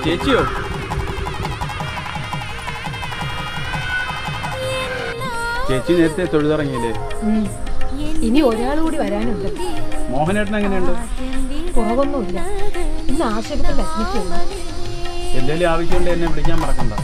ചേച്ചിയോ? ചേച്ചി നേരത്തെ തൊഴുതിറങ്ങിയില്ലേ? ഇനി ഒരാൾ കൂടി വരാനുണ്ട്. മോഹനേട്ടൻ എങ്ങനെയുണ്ട്? കുറവൊന്നുമില്ല. ഇന്ന് ആശുപത്രിയിൽ അഡ്മിറ്റ് ചെയ്യണം. എന്തെങ്കിലും ആവശ്യമുണ്ട് എന്നെ വിളിക്കാൻ മറക്കണ്ട.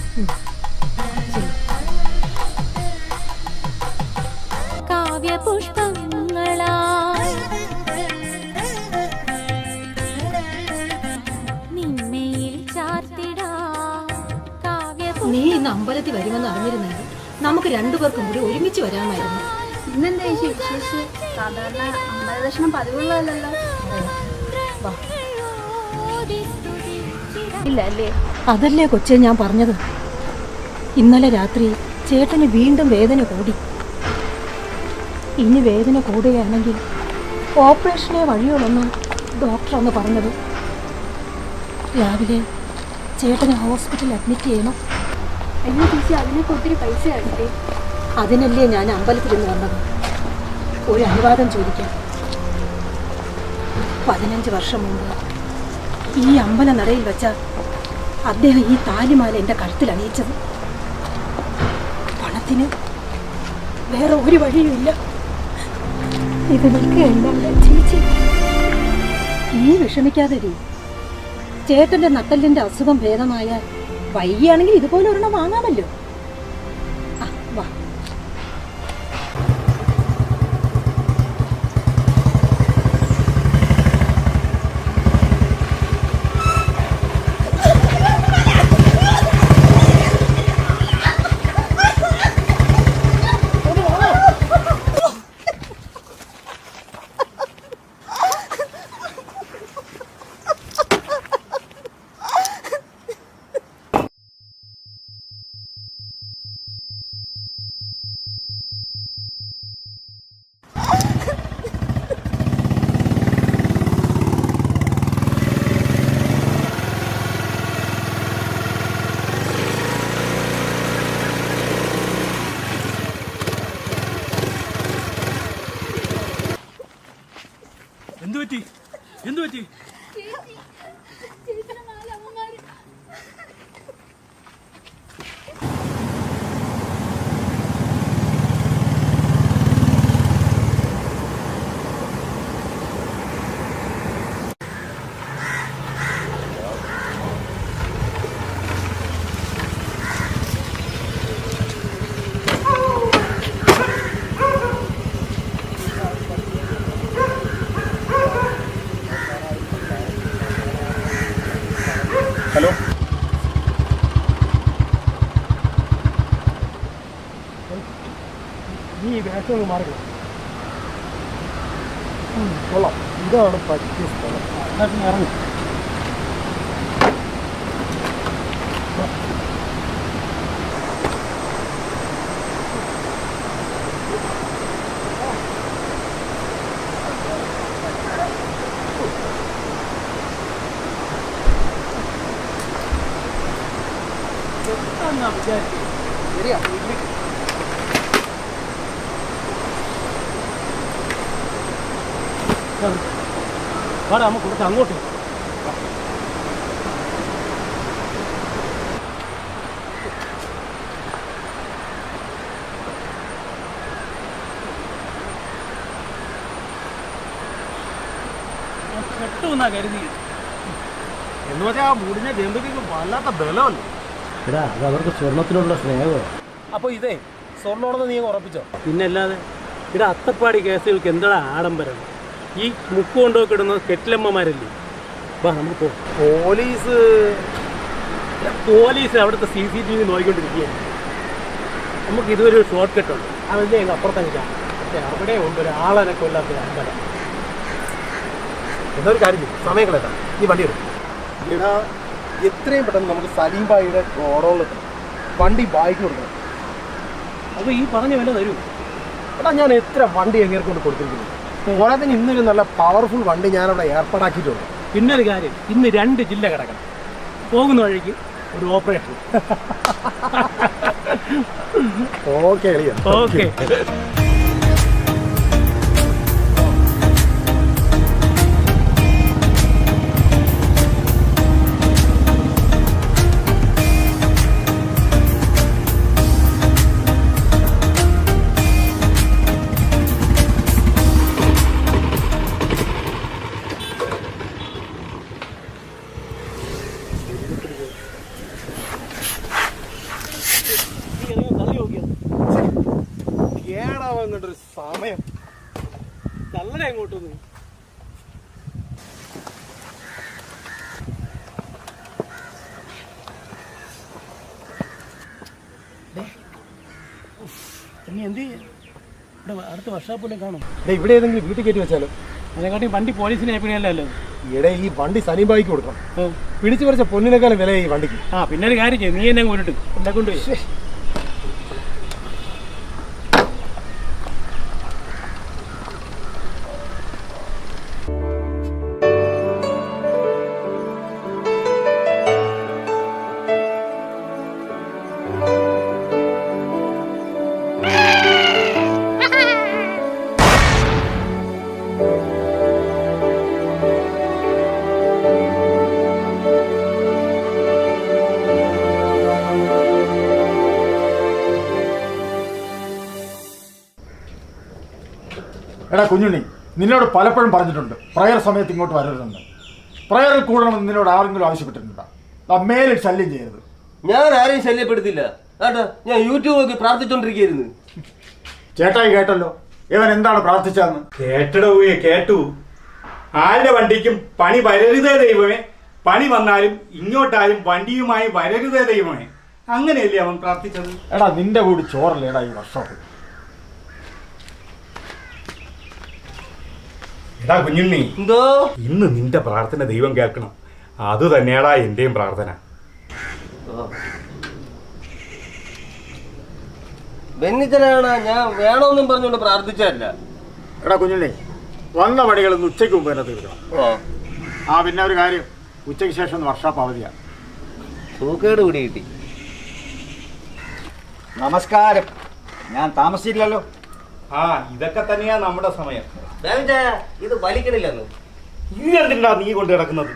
നീ ഇന്ന് അമ്പലത്തിൽ വരുമെന്ന് അറിഞ്ഞിരുന്നെങ്കിൽ നമുക്ക് രണ്ടുപേർക്കും കൂടി ഒരുമിച്ച് വരാമായിരുന്നു. ഇന്നെന്താ ചേച്ചി വിശേഷിച്ച്? സാധാരണ അമ്പലദർശനം പതിവുള്ളതല്ലോ. ഇല്ല അല്ലേ? അതല്ലേ കൊച്ചെ ഞാൻ പറഞ്ഞത്. ഇന്നലെ രാത്രി ചേട്ടന് വീണ്ടും വേദന കൂടി. ഇനി വേദന കൂടുകയാണെങ്കിൽ ഓപ്പറേഷനെ വഴിയുള്ളെന്ന് ഡോക്ടർ അന്ന് പറഞ്ഞത്. രാവിലെ ചേട്ടനെ ഹോസ്പിറ്റലിൽ അഡ്മിറ്റ് ചെയ്യണം. അയ്യോ ചേച്ചി, അതിനൊക്കെ ഒത്തിരി പൈസ ആകട്ടെ. അതിനല്ലേ ഞാൻ അമ്പലത്തിൽ നിന്ന് വന്നത്, ഒരു അനുവാദം ചോദിക്കാം. 15 വർഷം മുമ്പ് ഈ അമ്പല നടയിൽ വെച്ച അദ്ദേഹം ഈ താലിമാല എൻ്റെ കഴുത്തിൽ അണിയിച്ചത്. പണത്തിന് വേറെ ഒരു വഴിയുമില്ല. ഇത് നിൽക്കുകയല്ല ചേച്ചി. നീ വിഷമിക്കാതെ രീ. ചേട്ടൻ്റെ നട്ടലിൻ്റെ അസുഖം ഭേദമായാൽ വൈകിയാണെങ്കിൽ ഇതുപോലെ ഒരെണ്ണം വാങ്ങാമല്ലോ. വാ. എന്തു പറ്റി? ഹലോ, നീ വേഷം ഒന്ന് മാറി കൊള്ളാം. ഇതാണ് പറ്റിയ സ്ഥലം. എന്നാ ഇറങ്ങും. ശരിയാ. വാടാ, നമുക്ക് കുറച്ച് അങ്ങോട്ട് പെട്ടെന്നാ കരുതി. എന്ന് വെച്ചാൽ ആ മൂടിഞ്ഞ ജമ്പയ്ക്ക് വല്ലാത്ത ബലമല്ലേ. എടാ, അത് അവർക്ക് സ്വർണത്തിനുള്ള സ്നേഹമാണ്. അപ്പോൾ ഇതേ സ്വർണ്ണോണെന്ന് നീ ഉറപ്പിച്ചോ? പിന്നല്ലാതെ. ഇവിടെ അത്തപ്പാടി കേസുകൾക്ക് എന്താ ആഡംബരം. ഈ മുക്ക് കൊണ്ടുപോയി ഇടുന്ന കെറ്റിലമ്മമാരല്ലേ. വാ നമുക്ക് പോ. പോലീസ് അവിടുത്തെ CCTV നോക്കിക്കൊണ്ടിരിക്കുകയാണ്. നമുക്ക് ഇതൊരു ഷോർട്ട് കട്ടുണ്ട്. അതല്ലേ ഞങ്ങൾ അപ്പുറത്തങ്ങ് കാണാം. പക്ഷേ അവിടെ ഉണ്ട് ഒരാളെ കൊല്ലാത്ത അമ്പലം. എന്നൊരു കാര്യം ചെയ്യും, സമയം കളയട്ടാ. നീ വണ്ടി എടുക്കും. എടാ, എത്രയും പെട്ടെന്ന് നമുക്ക് സലീം ബായിയുടെ ഓടോളെത്തണം. വണ്ടി ബായിക്ക് കൊടുക്കണം. അപ്പോൾ ഈ പറഞ്ഞ വില തരൂ. എടാ, ഞാൻ എത്ര വണ്ടി എങ്ങനെ കൊണ്ട് കൊടുത്തിരിക്കുന്നു. പോരാത്തിന് ഇന്നൊരു നല്ല പവർഫുൾ വണ്ടി ഞാനവിടെ ഏർപ്പാടാക്കിയിട്ടുണ്ട്. പിന്നൊരു കാര്യം, ഇന്ന് 2 ജില്ല കിടക്കണം. പോകുന്ന വഴിക്ക് ഒരു ഓപ്പറേഷൻ. Okay okay. തള്ളനെ അങ്ങോട്ടൊന്ന്. നീ എന്ത് ചെയ്യും? ഇവിടെ അടുത്ത വർഷാപ്പിലെ കാണും. ഇവിടെ ഏതെങ്കിലും വീട്ടിൽ കയറ്റി വെച്ചാലോ? അതിനെക്കാട്ടി വണ്ടി പോലീസിനെ ഏൽപ്പിക്കണല്ലോ. ഇവിടെ ഈ വണ്ടി സലീം ബായിക്ക് കൊടുക്കണം. പിടിച്ചു പറിച്ച പൊന്നിനേക്കാളും വില ഈ വണ്ടിക്ക്. പിന്നെ ഒരു കാര്യം ചെയ്യും, നീ എന്നെ കൊണ്ടിട്ട് എന്നെ കൊണ്ടുപോയി. എടാ കുഞ്ഞുണ്ണി, നിന്നോട് പലപ്പോഴും പറഞ്ഞിട്ടുണ്ട് പ്രയർ സമയത്ത് ഇങ്ങോട്ട് വരരുതെന്ന്. പ്രയറിൽ കൂടണമെന്ന് നിന്നോട് ആരെങ്കിലും ആവശ്യപ്പെട്ടിട്ടുണ്ടോ? മേലിൽ ശല്യം ചെയ്യരുത്. ഞാൻ ആരെയും ശല്യപ്പെടുത്തില്ല കേട്ടോ. ഞാൻ യൂട്യൂബ് നോക്കി പ്രാർത്ഥിച്ചോണ്ടിരിക്കുന്നു. ചേട്ടായി കേട്ടല്ലോ ഇവൻ എന്താണ് പ്രാർത്ഥിച്ചതെന്ന്. കേട്ടടവുകയെ കേട്ടു. ആരുടെ വണ്ടിക്കും പണി വരരുതേ ദൈവമേ, പണി വന്നാലും ഇങ്ങോട്ടാരും വണ്ടിയുമായി വരരുതേ ദൈവമേ, അങ്ങനെയല്ലേ അവൻ പ്രാർത്ഥിച്ചത്. എടാ നിന്റെ കൂടി ചോറല്ലേടാ ഈ വർഷം. എടാ കുഞ്ഞുണ്ണി, എന്തോ ഇന്ന് നിന്റെ പ്രാർത്ഥന ദൈവം കേൾക്കണം. അത് തന്നെയാടാ എന്റെയും പ്രാർത്ഥന. ബെന്നിച്ചനാണ് ഞാൻ വേണമെന്നും പറഞ്ഞുകൊണ്ട് പ്രാർത്ഥിച്ചതല്ല. എടാ കുഞ്ഞുണ്ണി, വന്ന പണികളൊന്ന് ഉച്ചയ്ക്ക് മുമ്പ് തന്നെ തീർക്കണം. പിന്നെ ഒരു കാര്യം, ഉച്ചയ്ക്ക് ശേഷം ഒന്ന് വർഷാപ്പ് അവധിയാണ്. സൂക്കേട് പിടി കിട്ടി. നമസ്കാരം. ഞാൻ താമസിച്ചില്ലല്ലോ. ഇതൊക്കെ തന്നെയാ നമ്മുടെ സമയം. ഇത് വലിക്കണില്ലെന്ന് ഈ എന്തിനാ നീ കൊണ്ട് കിടക്കുന്നത്?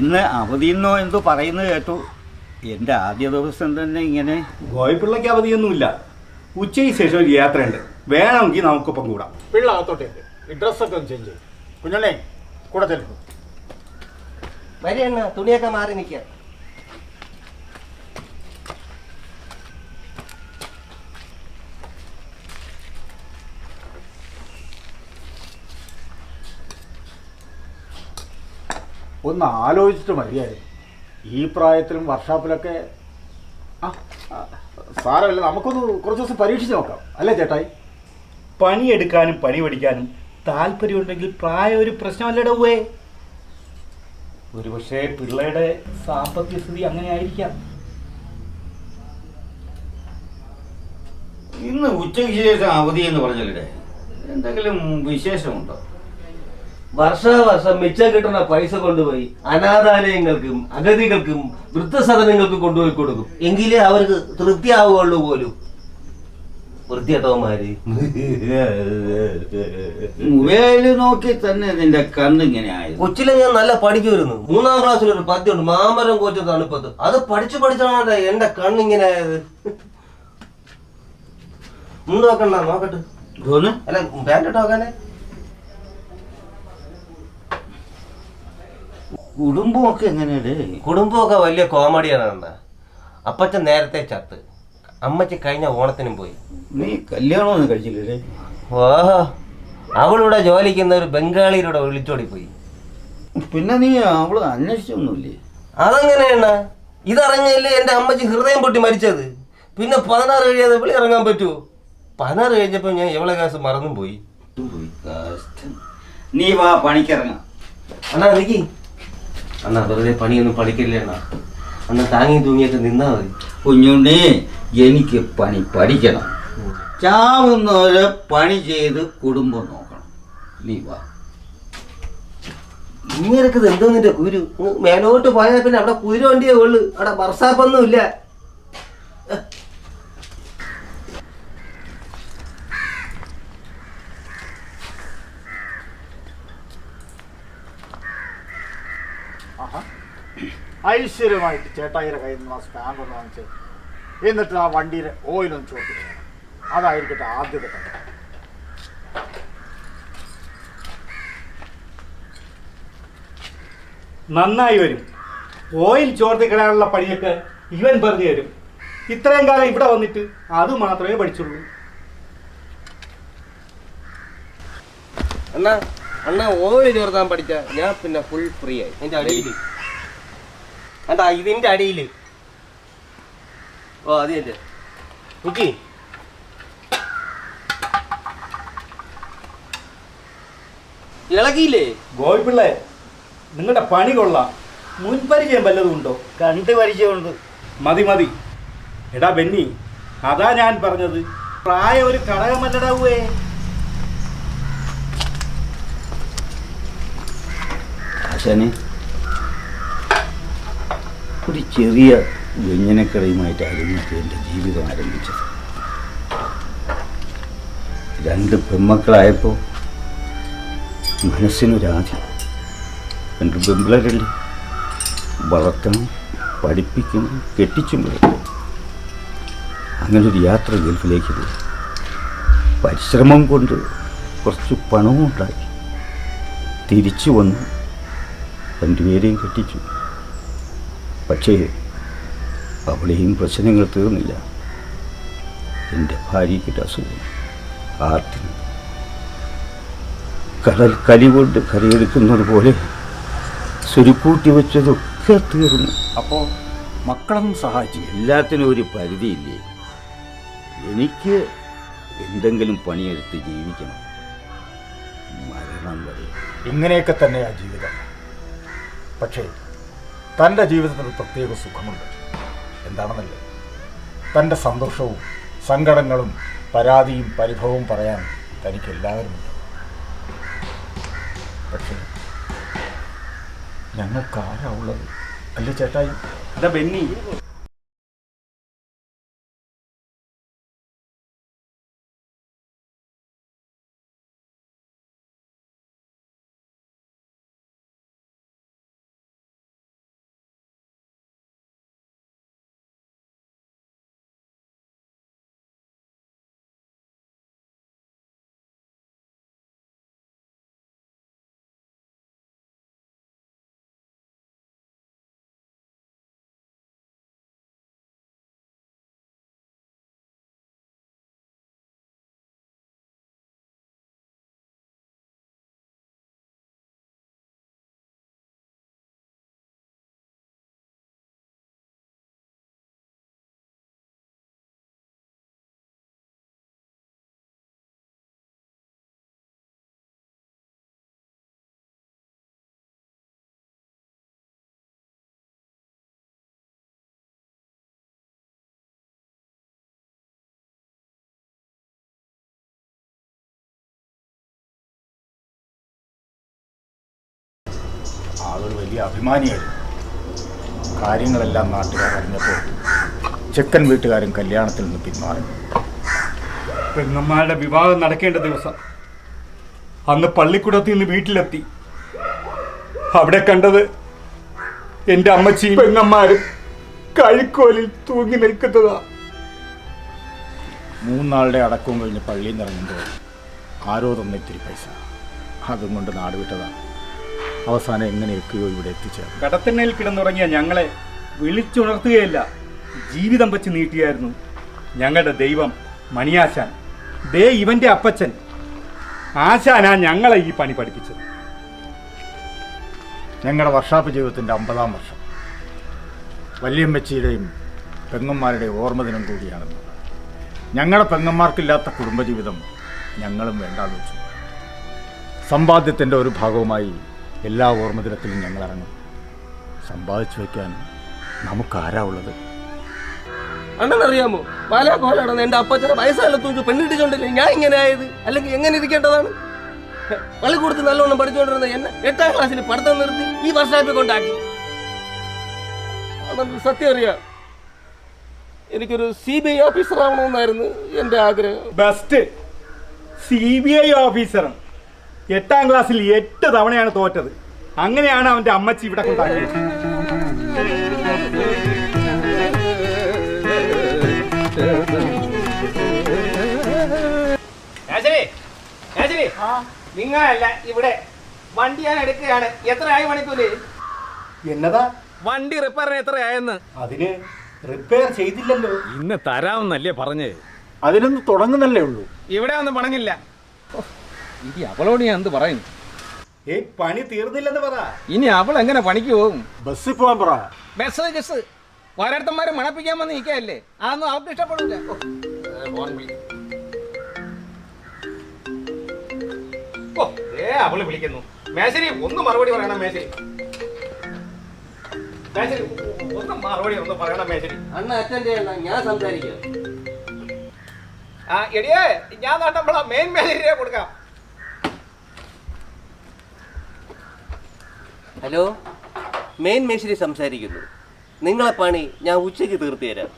ഇന്ന് അവധിയെന്നോ എന്തോ പറയുന്നത് കേട്ടു. എൻ്റെ ആദ്യ ദിവസം തന്നെ ഇങ്ങനെ. ഗോയപ്പിള്ളയ്ക്ക് അവധിയൊന്നുമില്ല. ഉച്ചയ്ക്ക് ശേഷം ഒരു യാത്രയുണ്ട്, വേണമെങ്കിൽ നമുക്കൊപ്പം കൂടാം. പിള്ള അകത്തോട്ടേക്ക് ഈ ഡ്രസ്സൊക്കെ ഒന്ന് ചേഞ്ച് ചെയ്യും. കുഞ്ഞുണ്ണി കൂടെ ചെല്ലും. വരികണ്ണ തുണിയൊക്കെ മാറി നിൽക്കുക. ഒന്ന് ആലോചിച്ചിട്ട് മതിയായിരുന്നു. ഈ പ്രായത്തിലും വർഷാപ്പിലൊക്കെ സാരമില്ല, നമുക്കൊന്ന് കുറച്ച് ദിവസം പരീക്ഷിച്ച് നോക്കാം, അല്ലേ ചേട്ടായി? പണിയെടുക്കാനും പണി പഠിക്കാനും താല്പര്യമുണ്ടെങ്കിൽ പ്രായം ഒരു പ്രശ്നമല്ലടവേ. ഒരുപക്ഷെ പിള്ളയുടെ സാമ്പത്തിക സ്ഥിതി അങ്ങനെ ആയിരിക്കാം. ഇന്ന് ഉച്ചയ്ക്ക് ശേഷം അവധി എന്ന് പറഞ്ഞല്ലേ, എന്തെങ്കിലും വിശേഷമുണ്ടോ? വർഷാവർഷം മിച്ചം കിട്ടുന്ന പൈസ കൊണ്ടുപോയി അനാഥാലയങ്ങൾക്കും അഗതികൾക്കും വൃദ്ധസദനങ്ങൾക്കും കൊണ്ടുപോയി കൊടുക്കും. എങ്കിലേ അവർക്ക് തൃപ്തിയാവുകയുള്ളൂ പോലും. വൃത്തിയേട്ടവന്മാര് മൊബൈല് നോക്കി തന്നെ നിന്റെ കണ്ണിങ്ങനെ ആയത്. കൊച്ചിലെ ഞാൻ നല്ല പഠിക്കുമായിരുന്നു. 3ാം ക്ലാസ്സിൽ ഒരു പദ്യമുണ്ട്, മാമരം കോച്ച തണുപ്പത്ത്. അത് പഠിച്ചാണ് എന്റെ കണ്ണിങ്ങനെ ആയത്. മുണ്ട് നോക്കണ്ട, നോക്കട്ടെ. അല്ല പാൻറ് നോക്കാനേ. കുടുംബമൊക്കെ എങ്ങനെയല്ലേ? കുടുംബമൊക്കെ വലിയ കോമഡിയാണ്. അപ്പച്ചൻ നേരത്തെ ചത്ത്, അമ്മച്ചി കഴിഞ്ഞ ഓണത്തിനും പോയി. നീ കല്യാണമൊന്നും കഴിച്ചില്ലേ? ഓഹോ, അവളിവിടെ ജോലിക്കുന്ന ഒരു ബംഗാളിയിലൂടെ വിളിച്ചോടി പോയി. പിന്നെ നീ അവള് അന്വേഷിച്ചൊന്നുമില്ലേ? അതെങ്ങനെയാണ്? ഇതറിഞ്ഞല്ലേ എന്റെ അമ്മച്ചി ഹൃദയം പൊട്ടി മരിച്ചത്. പിന്നെ 16 കഴിയാതെ വിളി ഇറങ്ങാൻ പറ്റുമോ? 16 കഴിഞ്ഞപ്പോ ഞാൻ എവളെ കാശ് മറന്നും പോയി. നീ വാ, പണിക്കിറങ്ങാം. അണ്ണാ നിക്കി അണ്ണാ, വെറുതെ പണിയൊന്നും പഠിക്കില്ലേ അണ്ണാ. അണ്ണാ താങ്ങി തൂങ്ങിയൊക്കെ നിന്നാ മതി. കുഞ്ഞുണ്ണി, എനിക്ക് പണി പഠിക്കണം. ചാവുന്നവരെ പണി ചെയ്ത് കുടുംബം നോക്കണം. നീ വാ. ഇങ്ങനൊക്കെ എന്തോ നിന്റെ കുരു. മേലോട്ട് പോയാൽ പിന്നെ അവിടെ കുരു വണ്ടിയേ ഉള്ളു, അവിടെ വർഷാപ്പൊന്നും ഇല്ല. ഐശ്വര്യമായിട്ട് ചേട്ടായിയുടെ കയ്യിൽ നിന്ന് ആ സ്റ്റാമ്പ് ഒന്ന് വാങ്ങിച്ച് എന്നിട്ട് ആ വണ്ടിയുടെ ഓയിലൊന്ന് ചോദിക്കണം. അതായിരിക്കട്ടെ ആദ്യത്തെ കഥ. നന്നായി വരും. ഓയിൽ ചോർത്തിക്കളയാനുള്ള പണിയൊക്കെ ഇവൻ പറഞ്ഞു തരും. ഇത്രയും കാലം ഇവിടെ വന്നിട്ട് അത് മാത്രമേ പഠിച്ചുള്ളൂ. അണ്ണാ അണ്ണാ ഓയിൽ ചേർത്താൻ പഠിച്ച ഞാൻ പിന്നെ ഫുൾ ഫ്രീ ആയി. എൻ്റെ അടിയിൽ അണ്ടാ ഇതിൻ്റെ അടിയിൽ. ഓ അത് എൻ്റെ കുക്കി ഇളകിയില്ലേ? ഗോപിപ്പിള്ളേ, നിങ്ങളുടെ പണി കൊള്ളാം. മുൻപരിചയം വല്ലതും ഉണ്ടോ? കണ്ട് പരിചയമുണ്ട്. മതി മതി. എടാ ബെന്നി, അതാ ഞാൻ പറഞ്ഞത്, പ്രായം ഒരു ഘടകമല്ലടാവേ. ആശാനെ, ഒരു ചെറിയ വ്യഞ്ജനക്കടയുമായിട്ടായിരുന്നു എൻ്റെ ജീവിതം ആരംഭിച്ചത്. 2 പെൺമക്കളായപ്പോൾ മനസ്സിനൊരാദ്യം. 2 പെമ്പിളരല്ലേ, വളർത്തണം, പഠിപ്പിക്കണം, കെട്ടിച്ചും വിടും. അങ്ങനൊരു യാത്ര ഗൾഫിലേക്ക് പോയി. പരിശ്രമം കൊണ്ട് കുറച്ച് പണവും ഉണ്ടാക്കി. തിരിച്ചു വന്നു, 2 പേരെയും കെട്ടിച്ചു. പക്ഷേ അവിടെയും പ്രശ്നങ്ങൾ തീർന്നില്ല. എൻ്റെ ഭാര്യയ്ക്കൊരു അസുഖം, ആർത്തിന്. കടൽ കലി കൊണ്ട് കരയെടുക്കുന്നത് പോലെ സുരുക്കൂട്ടി വെച്ചതൊക്കെ തീർന്നു. അപ്പോൾ മക്കളൊന്നും സഹായിച്ചു. എല്ലാത്തിനും ഒരു പരിധിയില്ലേ? എനിക്ക് എന്തെങ്കിലും പണിയെടുത്ത് ജീവിക്കണം, മരണം വരെ. ഇങ്ങനെയൊക്കെ തന്നെയാണ് ജീവിതം. പക്ഷേ തൻ്റെ ജീവിതത്തിൽ പ്രത്യേക സുഖമുണ്ട്. എന്താണെന്നല്ലേ, തൻ്റെ സന്തോഷവും സങ്കടങ്ങളും പരാതിയും പരിഭവവും പറയാൻ തനിക്ക് എല്ലാവരുമുണ്ട്. പക്ഷേ ഞങ്ങൾക്കാരാ ഉള്ളത്? അല്ലേ ചേട്ടായി? എടാ ബെന്നി, ആളൊരു വലിയ അഭിമാനിയായിരുന്നു. കാര്യങ്ങളെല്ലാം നാട്ടുകാർ അറിഞ്ഞപ്പോൾ ചെക്കൻ വീട്ടുകാരും കല്യാണത്തിൽ നിന്ന് പിന്മാറി. പെങ്ങന്മാരുടെ വിവാഹം നടക്കേണ്ട ദിവസം അന്ന് പള്ളിക്കൂടത്തിൽ നിന്ന് വീട്ടിലെത്തി. അവിടെ കണ്ടത് എൻ്റെ അമ്മച്ചിയും പെങ്ങന്മാരും കഴിക്കോലിൽ തൂങ്ങി നിൽക്കുന്നതാ. 3 നാളുടെ അടക്കവും കഴിഞ്ഞ് പള്ളിയിൽ നിന്ന് ഇറങ്ങുമ്പോൾ ആരോ തന്നിത്തിരി പൈസ, അതും കൊണ്ട് നാട് വിട്ടതാണ്. അവസാനം എങ്ങനെയൊക്കെയോ ഇവിടെ എത്തിച്ചേർന്നു. കടത്തിണ്ണയിൽ കിടന്നുറങ്ങിയ ഞങ്ങളെ വിളിച്ചുണർത്തുകയല്ല, ജീവിതം വെച്ച് നീട്ടിയായിരുന്നു ഞങ്ങളുടെ ദൈവം മണിയാശാൻ. ദേ ഇവൻ്റെ അപ്പച്ചൻ ആശാനാ ഞങ്ങളെ ഈ പണി പഠിപ്പിച്ചത്. ഞങ്ങളുടെ വർഷാപ്പ് ജീവിതത്തിൻ്റെ 50-ാം വർഷം. വല്യമ്മച്ചിയുടെയും പെങ്ങന്മാരുടെയും ഓർമ്മദിനം കൂടിയാണെന്ന്. ഞങ്ങളുടെ പെങ്ങന്മാർക്കില്ലാത്ത കുടുംബജീവിതം ഞങ്ങളും വേണ്ടാന്ന് വെച്ചു. സമ്പാദ്യത്തിൻ്റെ ഒരു ഭാഗവുമായി എല്ലാ ഓർമ്മദിനത്തിലും ഞങ്ങൾ ഇറങ്ങും. സമ്പാദിച്ചു വയ്ക്കാൻ നമുക്കാരാ ഉള്ളത്? അണ്ണനറിയാമോ, പാലാ കോലാണെന്ന് എൻ്റെ അപ്പച്ചനെ വയസ്സായാലും തൂച്ചു പെണ്ണിട്ടിച്ചോണ്ടില്ലേ ഞാൻ ഇങ്ങനെ ആയത്? അല്ലെങ്കിൽ എങ്ങനെ ഇരിക്കേണ്ടതാണ്? പള്ളിക്കൂടത്ത് നല്ലോണം പഠിച്ചുകൊണ്ടിരുന്ന എന്നെ 8ാം ക്ലാസ്സിൽ പഠിത്തം നിർത്തി ഈ വർഷാപ്പിൽ കൊണ്ടാക്കി. അതെന്ന് സത്യം അറിയാം, എനിക്കൊരു CBI ഓഫീസർ ആവണമെന്നായിരുന്നു എൻ്റെ ആഗ്രഹം. ബെസ്റ്റ് CBI ഓഫീസറും 8ാം ക്ലാസ്സിൽ 8 തവണയാണ് തോറ്റത്. അങ്ങനെയാണ് അവൻ്റെ അമ്മച്ചി ഇവിടെ കൊണ്ടാക്കിയത്. നിങ്ങളല്ല ഇവിടെ വണ്ടി ഞാൻ എടുക്കുകയാണ്. എത്രയായി മണിക്കൂല്? എന്നതാ വണ്ടി റിപ്പയറിന് എത്രയായെന്ന്? അതിന് റിപ്പയർ ചെയ്തില്ലല്ലോ. ഇന്ന് തരാമെന്നല്ലേ പറഞ്ഞേ? അതിനൊന്ന് തുടങ്ങുന്നല്ലേ ഉള്ളൂ. ഇവിടെ ഒന്നും പണങ്ങില്ല. ഇനി അവളോട് ഞാൻ എന്ത് പറയുന്നു? പണി തീർന്നില്ലെന്ന് പറ. ഇനി അവൾ എങ്ങനെ പണിക്ക് പോകും? ബസ്സിൽ പോകാൻ പറ. ബസ് ഓരോരുത്തന്മാരെ മണപ്പിക്കാൻ വന്ന് നിൽക്കല്ലേ, അതൊന്നും അവർക്ക് ഇഷ്ടപ്പെടില്ല. അവള് വിളിക്കുന്നു. മേശരി ഒന്ന് മറുപടി പറയണം. മേശരി ഒന്ന് മറുപടി ഒന്ന് പറയണം. മേശരി അണ്ണ അറ്റൻഡ് ചെയ്യണ്ട, ഞാൻ സംസാരിക്കാം. എടിയേ, ഞാൻ നമ്മളെ മെയിൻ മേശരിയെ കൊടുക്കാം. ഹലോ, മെയിൻ മേശരി സംസാരിക്കുന്നു. നിങ്ങളെ പണി ഞാൻ ഉച്ചയ്ക്ക് തീർത്ത് തരാം.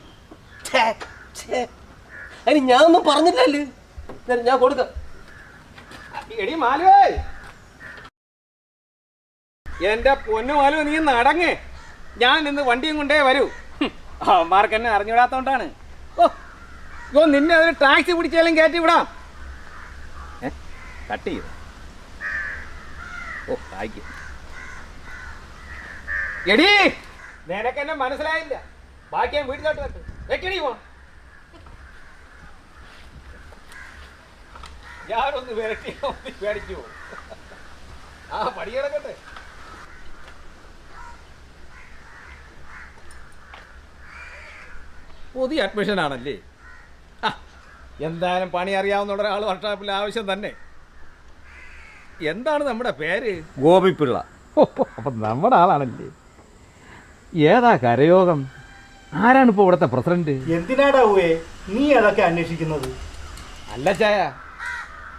അതിന് ഞാൻ ഒന്നും പറഞ്ഞില്ലല്ലേ, ഞാൻ കൊടുക്കാം. എടി മാലുവേ, എന്റെ പൊന്നു മാലു, നീ നടങ്ങ്. ഞാൻ ഇന്ന് വണ്ടിയും കൊണ്ടേ വരൂ. അവന്മാർക്ക് എന്നെ അറിഞ്ഞുവിടാത്തോണ്ടാണ്. ഓ നിന്നെ ഒരു ടാക്സി പിടിച്ചാലും കയറ്റി വിടാം. കട്ട് ചെയ്തു. ഓ ആയിക്കും. എടി, നിനക്കെന്നെ മനസ്സിലായില്ല. ബാക്കി ഞാൻ വീട്ടിലോട്ട് വെട്ട്. വെക്കണി പോ. ഞാനൊന്ന് വിരട്ടി പേടിച്ചു പോകും. പടി കിടക്കട്ടെ. പുതിയ അഡ്മിഷൻ ആണല്ലേ? എന്തായാലും പണി അറിയാവുന്ന ഒരാൾ വർക്ക്ഷോപ്പിൽ ആവശ്യം തന്നെ. എന്താണ് നമ്മുടെ പേര്? ഗോപിപ്പിള്ള. അപ്പം നമ്മുടെ ആളാണല്ലേ. ഏതാ കരയോഗം? ആരാണ് ഇപ്പോൾ ഇവിടുത്തെ പ്രസിഡന്റ്? എന്തിനാടാവേ നീ അതൊക്കെ അന്വേഷിക്കുന്നത്? അല്ല ചായ,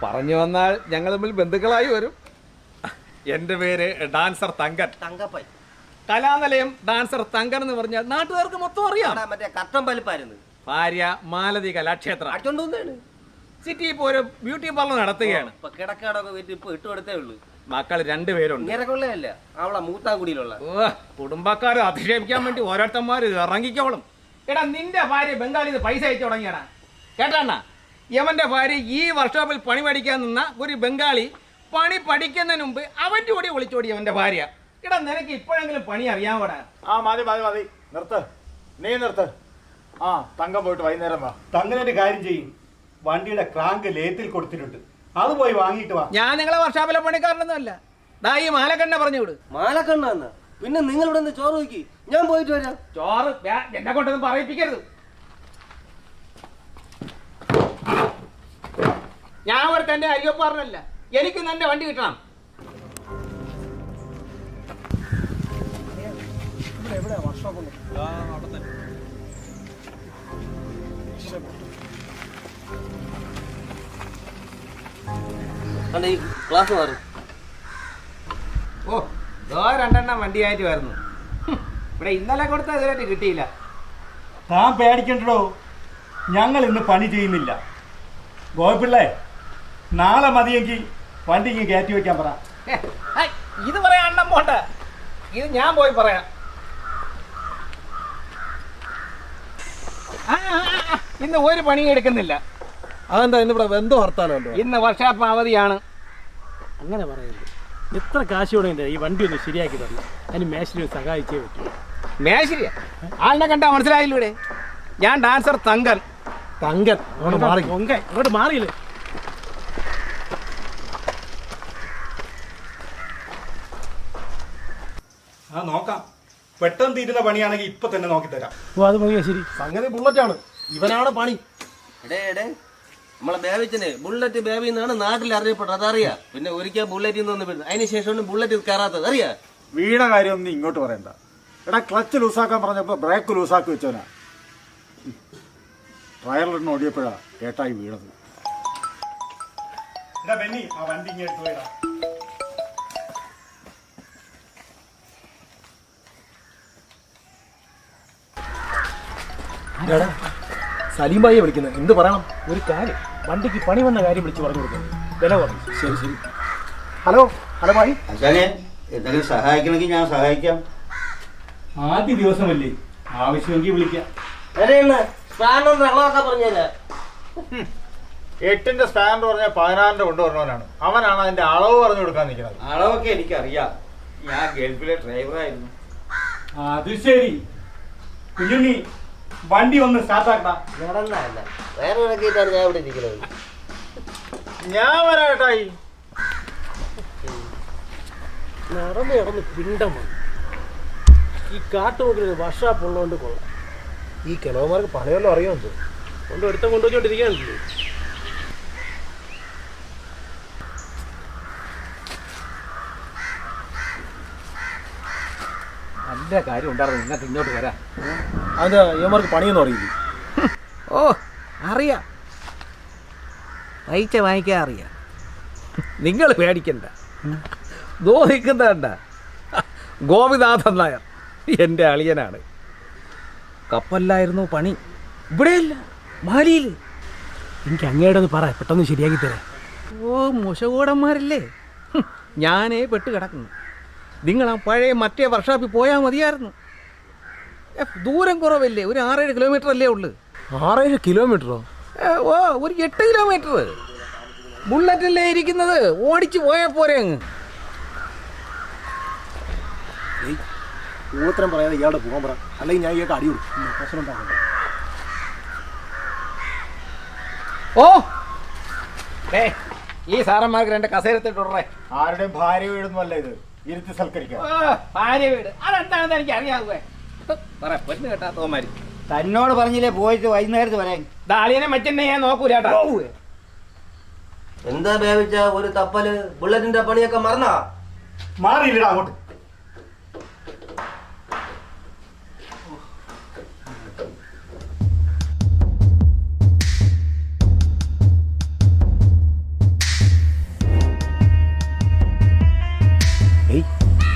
പറഞ്ഞു വന്നാൽ ഞങ്ങൾ തമ്മിൽ ബന്ധുക്കളായി വരും. എൻ്റെ പേര് ഡാൻസർ തങ്കൻ. തങ്കപ്പൻ. കലാനിലയം ഡാൻസർ തങ്കൻ എന്ന് പറഞ്ഞാൽ നാട്ടുകാർക്ക് മൊത്തം അറിയാം. മറ്റേ കട്ടൻ പലിപ്പായിരുന്നു. ഭാര്യ മാലതി കലാക്ഷേത്രം. അടിച്ചോണ്ടോന്നാണ് സിറ്റി ഇപ്പോൾ ഒരു ബ്യൂട്ടി പാർലർ നടത്തുകയാണ്. ഇപ്പൊ കിടക്കാടൊക്കെ വീട്ടിൽ ഇപ്പൊ ഇട്ടുകൊടുത്തേ ഉള്ളൂ. മക്കൾ 2 പേരുണ്ട്. ഇങ്ങനെയൊക്കെയുള്ളതല്ല, അവളെ മൂത്താങ്കുടിയിലുള്ള. കുടുംബക്കാരെ അധിക്ഷേപിക്കാൻ വേണ്ടി ഓരോരുത്തന്മാർ ഇറങ്ങിക്കോളും. എടാ, നിന്റെ ഭാര്യ ബംഗാളിൽ പൈസ അയച്ചു തുടങ്ങിയടാ. കേട്ടാ, യവന്റെ ഭാര്യ ഈ വർക്ക്ഷോപ്പിൽ പണി പഠിക്കാൻ നിന്ന ഒരു ബംഗാളി പണി പഠിക്കുന്നതിന് മുമ്പ് അവൻ്റെ കൂടി വിളിച്ചോടി അവന്റെ ഭാര്യ. എടാ, നിനക്ക് ഇപ്പോഴെങ്കിലും പണി അറിയാമോടാ? മതി നിർത്ത്, നീ നിർത്ത്. തങ്കം പോയിട്ട് വൈകുന്നേരം വാ. തങ്ങനൊരു കാര്യം ചെയ്യും, വണ്ടിയുടെ ക്രാങ്ക് ലേത്തിൽ കൊടുത്തിട്ടുണ്ട്, അത് പോയി വാങ്ങിയിട്ട് വാ. ഞാൻ നിങ്ങളെ വർക്ക്ഷോപ്പിലെ പണിക്കാരനൊന്നും അല്ല. ഈ മാലക്കണ്ണ പറഞ്ഞു വിട്. മാലക്കണ്ണ പിന്നെ നിങ്ങൾ ഇവിടെ നിന്ന് ചോറ് നോക്കി, ഞാൻ പോയിട്ട് വരാം. ചോറ് എന്നെ കൊണ്ടൊന്നും പറയിപ്പിക്കരുത്. ഞാൻ ഒരു തന്റെ അരിയപ്പാറിനല്ല, എനിക്ക് എന്റെ വണ്ടി കിട്ടണം. ഈ ക്ലാസ് മാറും. ഓ, 2 വണ്ടിയായിട്ട് വരുന്നു. ഇവിടെ ഇന്നലെ കൊടുത്ത ഇതുവരെ കിട്ടിയില്ല. താൻ പേടിക്കണ്ടോ, ഞങ്ങൾ ഇന്ന് പണി ചെയ്യുന്നില്ല. ഗോപിള്ളേ, നാളെ മതിയെങ്കിൽ വണ്ടി ഇങ്ങനെ കയറ്റി വയ്ക്കാൻ പറ. ഇത് പറയാൻ അണ്ണം പോണ്ട, ഇത് ഞാൻ പോയി പറയാം. ഇന്ന് ഒരു പണിയും എടുക്കുന്നില്ല. അതെന്താ ഇന്നിവിടെ ബന്ധു ഹർത്താലുണ്ടോ? ഇന്ന് വർക്ക്ഷോപ്പ് അവധിയാണ്. അങ്ങനെ പറയരുത്. എത്ര കാശ് കൊടുക്കണ്ടേ ഈ വണ്ടി ഒന്ന് ശരിയാക്കി തരണം. അതിന് മേശരി സഹായിച്ചേ പറ്റൂ. മേശരിയാ? ആളിനെ കണ്ടാ മനസ്സിലായില്ലൂടെ? ഞാൻ ഡാൻസർ തങ്കൻ. തങ്കൻ അങ്ങോട്ട് മാറിയില്ലേ? നോക്കാം, പെട്ടെന്ന് തീരുന്ന പണിയാണെങ്കിൽ ഇപ്പൊ തന്നെ നോക്കിത്തരാം. ഓ, അത് മതിയാ. ശരി, സംഗതി ബുള്ളറ്റാണ്, ഇവനാണ് പണി. നമ്മളെ ബേബിച്ചനെ ബുള്ളറ്റ് ബേബി എന്നാണ് നാട്ടിൽ അറിയപ്പെട്ടത്, അതറിയാം. പിന്നെ ഒരിക്കൽ ബുള്ളറ്റിൽ നിന്ന് വരുന്നത്, അതിന് ശേഷമാണ് ബുള്ളറ്റ് കയറാത്തത്, അറിയാ. വീണ കാര്യമൊന്നും ഇങ്ങോട്ട് പറയണ്ട. എടാ, ക്ലച്ച് ലൂസാക്കാൻ പറഞ്ഞപ്പോൾ ബ്രേക്ക് ലൂസാക്കി വെച്ചവനാ. ട്രയലിന് ഓടിയപ്പോഴാ ഏട്ടായി വീണത്. എടാ ബെന്നി, ആ വണ്ടി ഇങ്ങനെ എടുത്തു പോയതാ. സലീംബായിയെ വിളിക്കുന്നത്, എന്ത് പറയണം? ഒരു കാര്യം, വണ്ടിക്ക് പണി വന്ന കാര്യം വിളിച്ച് പറഞ്ഞു കൊടുക്കുന്നു. വില പറഞ്ഞു. ശരി ശരി. ഹലോ ഹലോ ഭായി, എന്തെങ്കിലും സഹായിക്കണമെങ്കിൽ ഞാൻ സഹായിക്കാം. ആദ്യ ദിവസമല്ലേ, ആവശ്യമെങ്കിൽ വിളിക്കാം. 8ന്റെ സ്പാൻഡ് പറഞ്ഞാൽ 16ന്റെ കൊണ്ടുവരണവനാണ്. അവനാണ് അതിന്റെ അളവ് പറഞ്ഞു കൊടുക്കാൻ നിൽക്കുന്നത്. അളവൊക്കെ എനിക്കറിയാം, ഞാൻ ഗൾഫിലെ ഡ്രൈവറായിരുന്നു. അത് ശരി. കുഞ്ഞുണ്ണി, വണ്ടി ഒന്ന് സ്റ്റാർട്ടാക്കടാ. വേറെ ഞാൻ ഇവിടെ ഇരിക്കുന്നത്. ഞാൻ വരാം ഏട്ടായി. നടന്ന് നടന്ന് പിണ്ടം വന്നു. ഈ കാട്ടുമുക്കിലൊരു വർഷാപ്പ് ഉള്ളതുകൊണ്ട് കൊള്ളാം. ഈ കിളവന്മാർക്ക് പണിയെല്ലാം അറിയാമെന്ന് എടുത്ത കൊണ്ടുവച്ചോണ്ടിരിക്കുകയാണല്ലോ. നല്ല കാര്യം ഉണ്ടായിരുന്നു നിങ്ങൾക്ക് ഇങ്ങോട്ട് വരാം. അതെന്താ ഇവന്മാർക്ക് പണിയൊന്നും അറിയില്ല? ഓ അറിയാം, പൈസ വാങ്ങിക്കാൻ അറിയാം. നിങ്ങൾ പേടിക്കണ്ട. നിൽക്കുന്നണ്ട ഗോപിനാഥൻ നായർ എൻ്റെ അളിയനാണ്. കപ്പലിലായിരുന്നു പണി, ഇവിടെയല്ല മാലിയിൽ. എനിക്ക് അങ്ങയുടെ ഒന്ന് പറ, പെട്ടെന്ന് ശരിയാക്കി തരാം. ഓ മുശകൂടന്മാരല്ലേ, ഞാനേ പെട്ട് കിടക്കുന്നു. നിങ്ങൾ ആ പഴയ മറ്റേ വർക്ക്ഷോപ്പിൽ പോയാൽ മതിയായിരുന്നു. ദൂരം കുറവല്ലേ, ഒരു 6-7 കിലോമീറ്റർ അല്ലേ ഉള്ളു. 6-7 കിലോമീറ്ററോ? ഓ ഒരു 8 കിലോമീറ്റർ. ബുള്ളറ്റല്ലേ ഇരിക്കുന്നത്, ഓടിച്ച് പോയാൽ പോരെ അങ്ങ്. ഊളത്തരം പറയാതെ ഇയാളുടെ പോകാൻ പറ, അല്ലെങ്കിൽ ഞാൻ ഇയാൾക്ക് അടി കൊടുക്കും. പ്രശ്നം ഉണ്ടാകണ്ട. ഓ ഈ സാറന്മാർക്ക് 2 കസേരത്തിട്ടുറേ. ആരുടെയും ഭാര്യ വീടൊന്നുമല്ല ഇത്, ഇരുത്തി സൽക്കരിക്കാം. ഭാര്യ വീട് അതെന്താണെന്ന് എനിക്ക് അറിയാവേ. പറ പെണ്ണ് കേട്ടാത്തോമാര്. തന്നോട് പറഞ്ഞില്ലേ പോയിട്ട് വൈകുന്നേരത്ത് വരാൻ. ദാളിയനെ മറ്റെന്നെ ഞാൻ നോക്കൂലാട്ടാ. എന്താ വേവിച്ച ഒരു തപ്പല്? ബുള്ളറ്റിന്റെ പണിയൊക്കെ മറന്നാ? മാറിയില്ലടാ അങ്ങോട്ട്.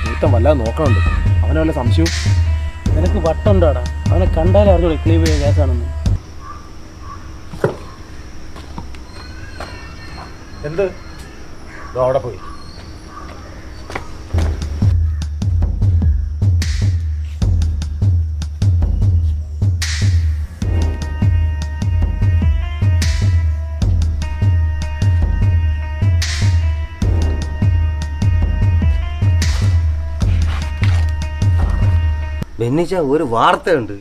ഒരുത്തം വല്ലാതെ നോക്കണുണ്ട്, അവനെ വല്ല സംശയവും. നിനക്ക് വട്ടുണ്ടാടാ, അവനെ കണ്ടാലേ അറിഞ്ഞോളൂ ക്ലീവ് ചെയ്ത കേസാണെന്ന്. എന്ത് അവിടെ പോയി? ബെന്നിച്ച ഒരു വാർത്തയുണ്ട്.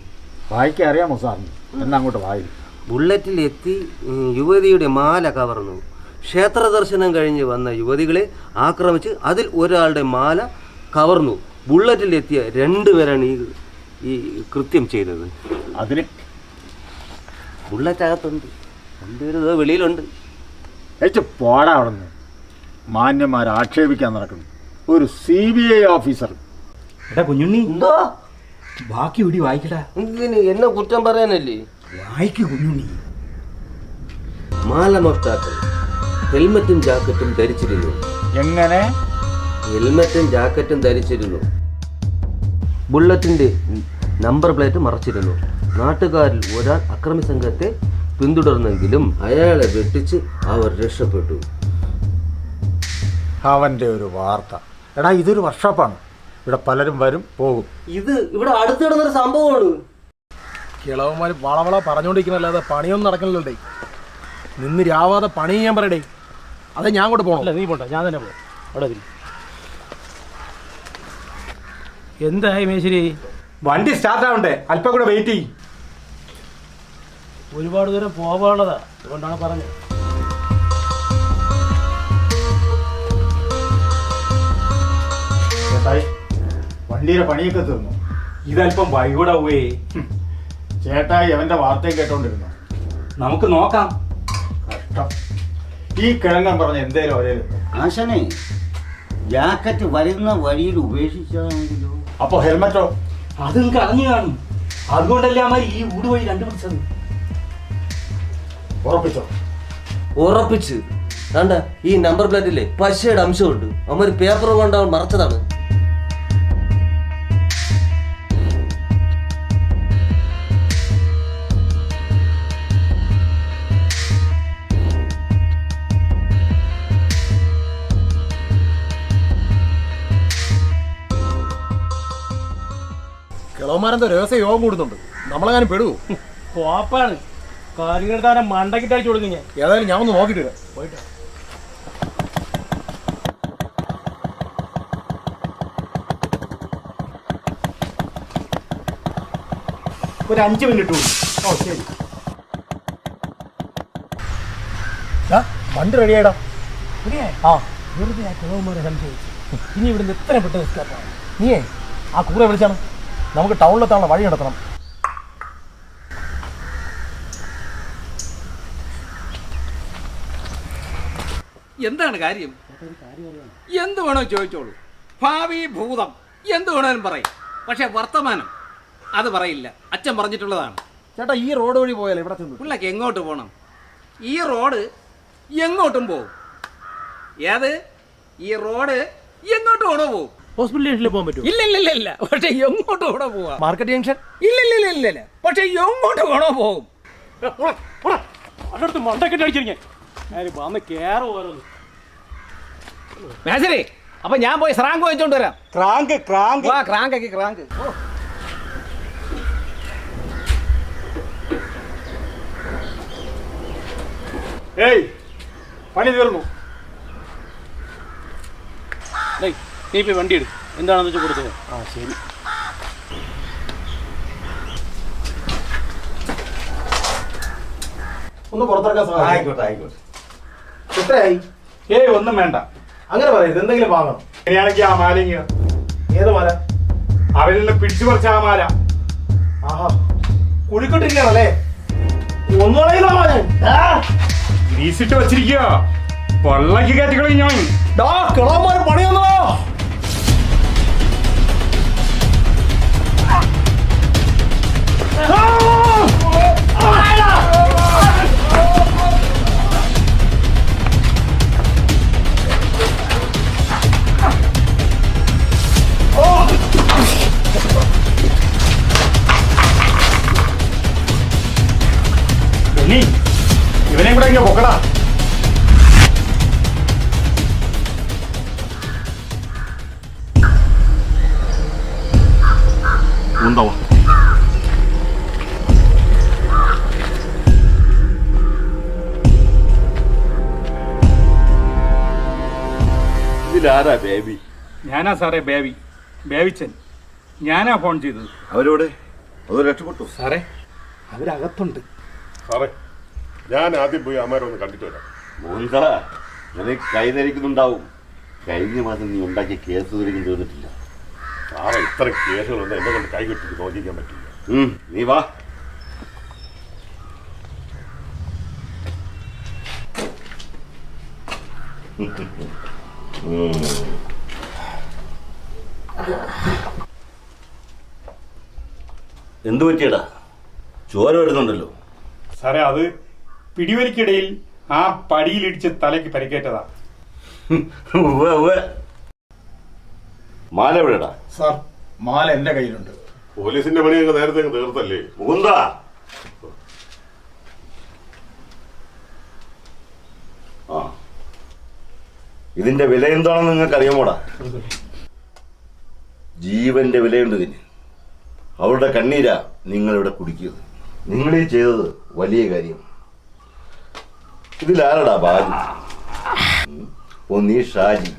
വായിക്കാൻ അറിയാമോ സാറിന്? എന്നാ അങ്ങോട്ട് വായി. ബുള്ളറ്റിൽ എത്തി യുവതിയുടെ മാല കവർന്നു. ക്ഷേത്ര ദർശനം കഴിഞ്ഞ് വന്ന യുവതികളെ ആക്രമിച്ച് അതിൽ ഒരാളുടെ മാല കവർന്നു. ബുള്ളറ്റിൽ എത്തിയ 2 പേരാണ് ഈ കൃത്യം ചെയ്തത്. അതിന് ബുള്ളറ്റ് അകത്തുണ്ട്, 2 പേര് വെളിയിലുണ്ട്. ഏച്ചു പോടാ അവിടെ നിന്ന്. മാന്യന്മാരെ ആക്ഷേപിക്കാൻ നടക്കുന്നു ഒരു CBI ഓഫീസർ. എടാ കുഞ്ഞുണ്ണി, എന്തോ ബാക്കി കൂടി വായിക്കടാ. എന്തിന് എന്നെ കുറ്റം പറയാനല്ലേ? വായിക്കു കുഞ്ഞുണ്ണി. മാല മോഷ്ടാക്കൾ ഹെൽമറ്റും ജാക്കറ്റും ധരിച്ചിരുന്നു. എങ്ങനെ? ഹെൽമറ്റും ജാക്കറ്റും ധരിച്ചിരുന്നു. ബുള്ളറ്റിന്റെ നമ്പർ പ്ലേറ്റ് മറച്ചിരുന്നു. നാട്ടുകാരിൽ ഒരാൾ അക്രമി സംഘത്തെ പിന്തുടർന്നെങ്കിലും അയാളെ വെട്ടിച്ച് അവർ രക്ഷപ്പെട്ടു. അവൻ്റെ ഒരു വാർത്ത. എടാ ഇതൊരു വർക്ക്ഷോപ്പാണ്, ഇവിടെ പലരും വരും പോകും. ഇത് ഇവിടെ അടുത്ത് കിടന്നൊരു സംഭവമാണ്. കിളവന്മാർ വളവള പറഞ്ഞുകൊണ്ടിരിക്കണല്ലാതെ പണിയൊന്നും നടക്കണല്ലേ. നിന്ന് രാവാതെ പണി ചെയ്യാൻ പറയടേ. അതെ ഞാൻ അങ്ങോട്ട് പോകണം. അല്ല നീ പോണ്ട, ഞാൻ തന്നെ പോകാം. അവിടെ എന്തായി മേശ്ശേരി? വണ്ടി സ്റ്റാർട്ട് ആവണ്ടേ, അല്പം കൂടെ വെയിറ്റ് ചെയ്യും. ഒരുപാട് ദൂരം പോകാനുള്ളതാ, അതുകൊണ്ടാണ് പറഞ്ഞത്. ചേട്ടായി വണ്ടിയുടെ പണിയൊക്കെ തീർന്നു. ഇതല്പം വൈകൂടാവേ. ചേട്ടായി അവൻ്റെ വാർത്തയും കേട്ടോണ്ടിരുന്നു. നമുക്ക് നോക്കാം. കഷ്ടം. ഈ കിഴങ്ങൻ പറഞ്ഞ എന്തേലും ഒരേ. ആശാനെ, ജാക്കറ്റ് വരുന്ന വഴിയിൽ ഉപേക്ഷിച്ചാണെങ്കിലോ? അപ്പോൾ ഹെൽമറ്റോ? അത് നിങ്ങൾക്ക് അറിഞ്ഞു കാണും, അതുകൊണ്ടല്ലേ അമ്മ ഈ ഊട് വഴി കണ്ടുപിടിച്ചത്. ഉറപ്പിച്ചോ? ഉറപ്പിച്ച്. കണ്ട ഈ നമ്പർ പ്ലേറ്റില്ലേ പശയുടെ അംശമുണ്ട്. അമ്മ പേപ്പർ കൊണ്ട് അവൻ മറച്ചതാണ്. കിളവന്മാരെന്തോ രഹസ്യ യോഗം കൂടുന്നുണ്ട്, നമ്മളെങ്ങാനും പെടുവോ? കോപ്പാണ് കാര്യങ്ങൾ മണ്ടക്കിട്ട് അടിച്ചു കൊടുക്കും ഞാൻ. ഏതായാലും ഞാൻ ഒന്ന് നോക്കിയിട്ട് വരാം. പോയിട്ട് ഒരു 5 മിനിറ്റ് കൂടി. ഓ ശരി. വണ്ടി റെഡിയായിടാ. ആ വെറുതെ ആ കിളവന്മാരെ സംശയിച്ചു. ഇനി ഇവിടുന്ന് എത്രയും പെട്ടെന്ന് എസ്കേപ്പാണ്. നീയേ ആ കൂടെ വിളിച്ചാണ്, നമുക്ക് ടൗണിലെത്താനുള്ള വഴി നടത്തണം. എന്താണ് കാര്യം? എന്ത് വേണോ ചോദിച്ചോളൂ. ഭാവി ഭൂതം എന്ത് വേണേലും പറയും. പക്ഷെ വർത്തമാനം അത് പറയില്ല. അച്ഛൻ പറഞ്ഞിട്ടുള്ളതാണ്. ചേട്ടാ ഈ റോഡ് വഴി പോയാലോ ഇവിടെ ചെന്ന്? പിള്ളക്ക് എങ്ങോട്ട് പോകണം? ഈ റോഡ് എങ്ങോട്ടും പോകും. ഏത്? ഈ റോഡ് എങ്ങോട്ട് വേണോ പോകും. ഹോസ്പിറ്റൽ ജംഗ്ഷനിൽ പോകാൻ പറ്റുമോ? ഇല്ല. പക്ഷെ എങ്ങോട്ട് വേണോ പോവാ. Market junction? ഇല്ല. പക്ഷെ എങ്ങോട്ട് വേണോ പോകും. അടുത്ത് മണ്ടക്കെട്ട് അടിച്ചിരിക്കാൻ വന്ന് കേറ് പോരൊന്ന്. മേശരി, അപ്പൊ ഞാൻ പോയി സ്രാങ്ക് വെച്ചോണ്ട് വരാം. ക്രാങ്ക് വാ, ക്രാങ്ക്. ഏയ് പണി തീർന്നു. നീ ഇപ്പൊ വണ്ടി എടുക്കും, എന്താണെന്ന് വെച്ചാൽ കൊടുത്തത്. ആ ശരി. ഒന്ന് പുറത്തിറക്കാൻ സഹായിക്കും. ആയിക്കോട്ടെ. എത്രയായി? ഏയ് ഒന്നും വേണ്ട. അങ്ങനെ പറയരുത്, എന്തെങ്കിലും വാങ്ങണം. അങ്ങനെയാണെങ്കിൽ ആ മാലിങ്ങ ഏത് മാല? അവരിൽ പിടിച്ചു പറിച്ച ആ മാല. ആഹാ, കുഴിക്കൊണ്ടിരിക്കുകയാണല്ലേ? വീശിട്ട് വച്ചിരിക്കുക. പൊള്ളക്ക് കയറ്റിക്കളി ഞാൻ. കിളവന്മാര് പണിയൊന്നോ? ഇവനെ കൂടെ ഇങ്ങനെ പൊക്കടാ. ഉണ്ടാവാ. ഇതിലാരാ ബേബി? ഞാനാ സാറേ ബേബിച്ചൻ. ഞാനാ ഫോൺ ചെയ്തത്. അവരോട് അത് രക്ഷപ്പെട്ടു സാറേ? അവരകത്തുണ്ട് സാറേ. ഞാൻ ആദ്യം പോയി അമ്മേരൊന്ന് കണ്ടിട്ട് വരാം. മോന്താ, നിനക്ക് കൈധരിക്കുന്നുണ്ടാവും. കഴിഞ്ഞ മാസം നീ ഉണ്ടാക്കിയ കേസ് ഒരിക്കലും തീർന്നിട്ടില്ല. സാറേ, ഇത്ര കേസുകളുണ്ട്, എന്നെ കൊണ്ട് കൈ കെട്ടിട്ട് നോക്കിക്കാൻ പറ്റില്ല. നീ വാ. എന്തു പറ്റിയടാ? ചോര വരുന്നുണ്ടല്ലോ. സാറേ, അത് പിടിവലിക്കിടയിൽ ആ പടിയിലിടിച്ച് തലയ്ക്ക് പരിക്കേറ്റതാ. മാല എവിടെടാ? സാർ, മാല എന്റെ കയ്യിലുണ്ട്. പോലീസിന്റെ പണിയൊക്കെ നേരത്തെ തീർത്തല്ലേ? മുകുന്ദാ, ആ, ഇതിന്റെ വില എന്താണെന്ന് നിങ്ങൾക്ക് അറിയാമോടാ? ജീവന്റെ വിലയുണ്ട് ഇതിന്. അവരുടെ കണ്ണീരാ നിങ്ങളിവിടെ കുടിക്കുന്നത്. നിങ്ങളീ ചെയ്തത് വലിയ കാര്യം. ഇതിലാരടാ ബാജി? നീ ഷാജി.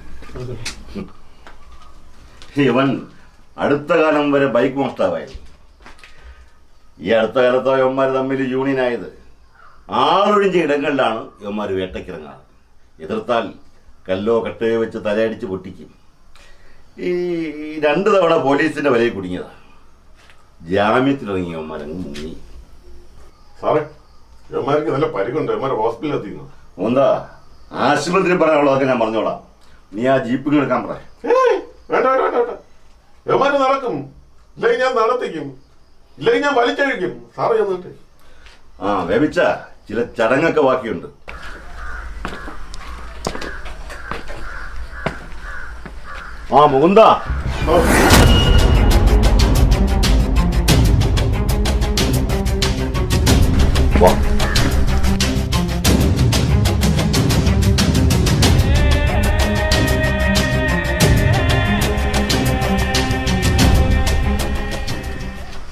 ഇവൻ അടുത്ത കാലം വരെ ബൈക്ക് മോഷ്ടാവായിരുന്നു. ഈ അടുത്ത കാലത്തോ യവന്മാർ തമ്മിൽ യൂണിയനായത്. ആളൊഴിഞ്ഞ ഇടങ്ങളിലാണ് യവന്മാർ വേട്ടക്കിറങ്ങാറ്. എതിർത്താൽ കല്ലോ കട്ടയോ വെച്ച് തലയടിച്ച് പൊട്ടിക്കും. ഈ 2 തവണ പോലീസിന്റെ വലയിൽ കുടുങ്ങിയതാ. ജാമ്യത്തിലിറങ്ങി യവന്മാരങ്ങ് മുങ്ങി. സാറേ, യവന്മാർക്ക് നല്ല പരിക്കുണ്ട്. യവന്മാരെ ഹോസ്പിറ്റലിൽ എത്തിക്കുന്നു. എന്താ ആശുപത്രി പറയാനുള്ളതൊക്കെ ഞാൻ പറഞ്ഞോളാം. നീ ആ ജീപ്പ് എടുക്കാൻ പറ. വേണ്ട. യവന്മാര് നടക്കും. ഇല്ലെങ്കിൽ ഞാൻ നടത്തിക്കും. ഇല്ലെങ്കിൽ ഞാൻ വലിച്ചഴിക്കും. സാറേ ചെന്നിട്ട്. ആ വേവിച്ച ചില ചടങ്ങൊക്കെ ബാക്കിയുണ്ട്. ആ മുകുന്ദ, വാ.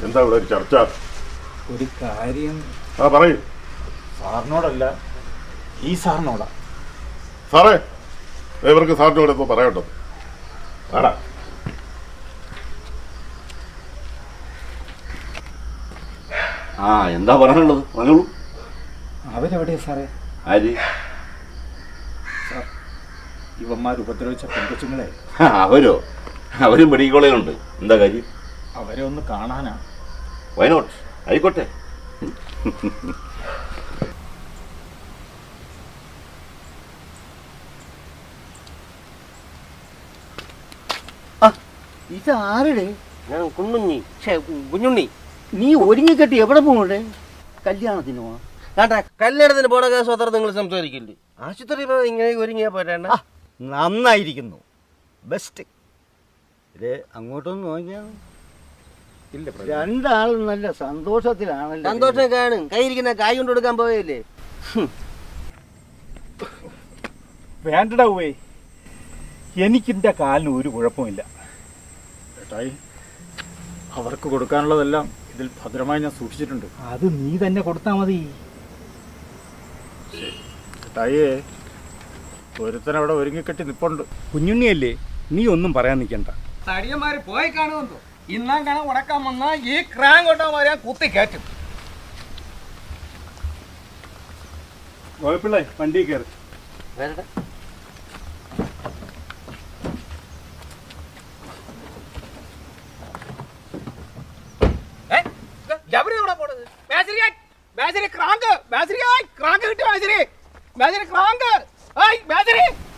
എന്താ ഇവിടെ ഒരു ചർച്ച? ഒരു കാര്യം. ആ പറയൂ. സാറിനോടല്ല, ഈ സാറിനോടാ. സാറേ, ഇവർക്ക് സാറിനോട് ഇപ്പോൾ പറയട്ടോ. ആടാ, ആ എന്താ പറയാനുള്ളത്? പറഞ്ഞോളൂ. അവരെവിടെയാ സാറേ? ആര്? ഇവന്മാർ ഉപദ്രവിച്ച പെൺകൊച്ചുങ്ങളെ. അവരും മെഡിക്കോളേജുണ്ട്. എന്താ കാര്യം? അവരെ ഒന്ന് കാണാനാ. വൈനോട്ട്, ആയിക്കോട്ടെ. ഇത് ആരുടെ? ഞാൻ കുഞ്ഞുണ്ണി. നീ ഒരുങ്ങിക്കെട്ടി എവിടെ പോകണ്ടേ? കല്യാണത്തിനോ? കല്യാണത്തിന് പോണ കേസ് അത്ര നിങ്ങൾ സംസാരിക്കില്ലേ? ആശുപത്രി ഇങ്ങനെ ഒരുങ്ങിയാ പോരേണ്ട. നന്നായിരിക്കുന്നു, ബെസ്റ്റ്. ഇത് അങ്ങോട്ടൊന്ന് നോക്കിയാണ്. രണ്ടാളും നല്ല സന്തോഷത്തിലാണല്ലോ. സന്തോഷം കാണും. കയ്യിരിക്കുന്ന കായ് കൊണ്ട് കൊടുക്കാൻ പോയല്ലേ? വേണ്ടടാ ഉവേ, എനിക്കെൻ്റെ കാലിന് ഒരു കുഴപ്പമില്ല. ഏട്ടായി, അവർക്ക് കൊടുക്കാനുള്ളതെല്ലാം ഇതിൽ ഭദ്രമായി ഞാൻ സൂക്ഷിച്ചിട്ടുണ്ട്. അത് നീ തന്നെ കൊടുത്താൽ മതി. ഏട്ടായിയെ, ഒരുത്തനവിടെ ഒരുങ്ങിക്കെട്ടി നിപ്പുണ്ട്. കുഞ്ഞുണ്ണിയല്ലേ, നീ ഒന്നും പറയാൻ നിൽക്കണ്ട. തടിയന്മാര് പോയി കാണുമെന്നോ? ഇന്നാം കാണാൻ ഉടക്കാൻ വന്നാൽ ഈ ക്രാങ്കോട്ടന്മാരെ കുത്തി കയറ്റും. ഗോപിള്ളേ, വണ്ടി കയറി.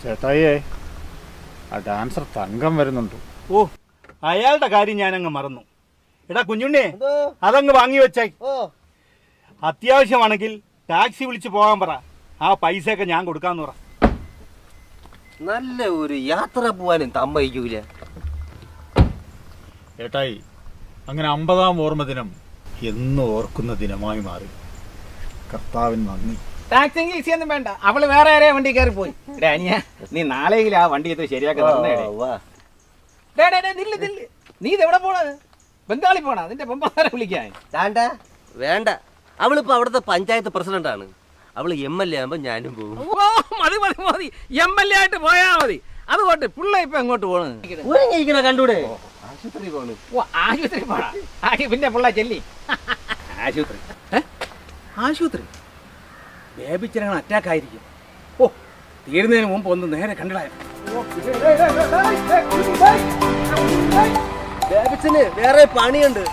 ചേട്ടായിയെ, ആ ഡാൻസർ തങ്കം വരുന്നുണ്ട്. ഓ, അയാളുടെ കാര്യം ഞാനങ്ങ് മറന്നു. എടാ കുഞ്ഞുണ്ണേ, അതങ്ങ് വാങ്ങി വെച്ചേ. അത്യാവശ്യമാണെങ്കിൽ ടാക്സി വിളിച്ച് പോകാൻ പറ. ആ പൈസയൊക്കെ ഞാൻ കൊടുക്കാന്ന് പറ. നല്ല ഒരു യാത്ര പോവാനും തമ്മയിക്കൂല. ഏട്ടായി, അങ്ങനെ 50-ാം ഓർമ്മ ദിനം എന്നും ഓർക്കുന്ന ദിനമായി മാറി. കർത്താവിന് നന്ദി. ടാക്സി ഈസി ഒന്നും വേണ്ട, അവള് വേറെ ആരെയും വണ്ടി കയറി പോയി. അനിയ, നീ നാളെയെങ്കിലും ആ വണ്ടി ഇത് ശരിയാക്കി തന്നേ. നീ ഇതെവിടെ പോണത്? ബംഗാളി പോണ? അതിന്റെ പെമ്പാരെ വിളിക്കാൻ വേണ്ട. അവളിപ്പോ അവിടുത്തെ പഞ്ചായത്ത് പ്രസിഡന്റാണ്. അവള് MLA ആകുമ്പോ ഞാനും പോകും. മതി. MLA ആയിട്ട് പോയാ മതി. അതുകൊണ്ട് പിള്ള ഇപ്പൊ എങ്ങോട്ട് പോണ്? കണ്ടൂടെ? ആശുപത്രി പോണു. ഓ, ആശുപത്രി പോണ? പിന്നെ പിള്ള ചെല്ലി ആശുപത്രി. ആശുപത്രി ബേബിച്ചനാണ് അറ്റാക്ക് ആയിരിക്കും. ഓ, തീരുന്നതിന് മുമ്പ് ഒന്ന് നേരെ കണ്ടിടായിരുന്നു. ബേബിച്ചന് വേറെ പണിയുണ്ട്.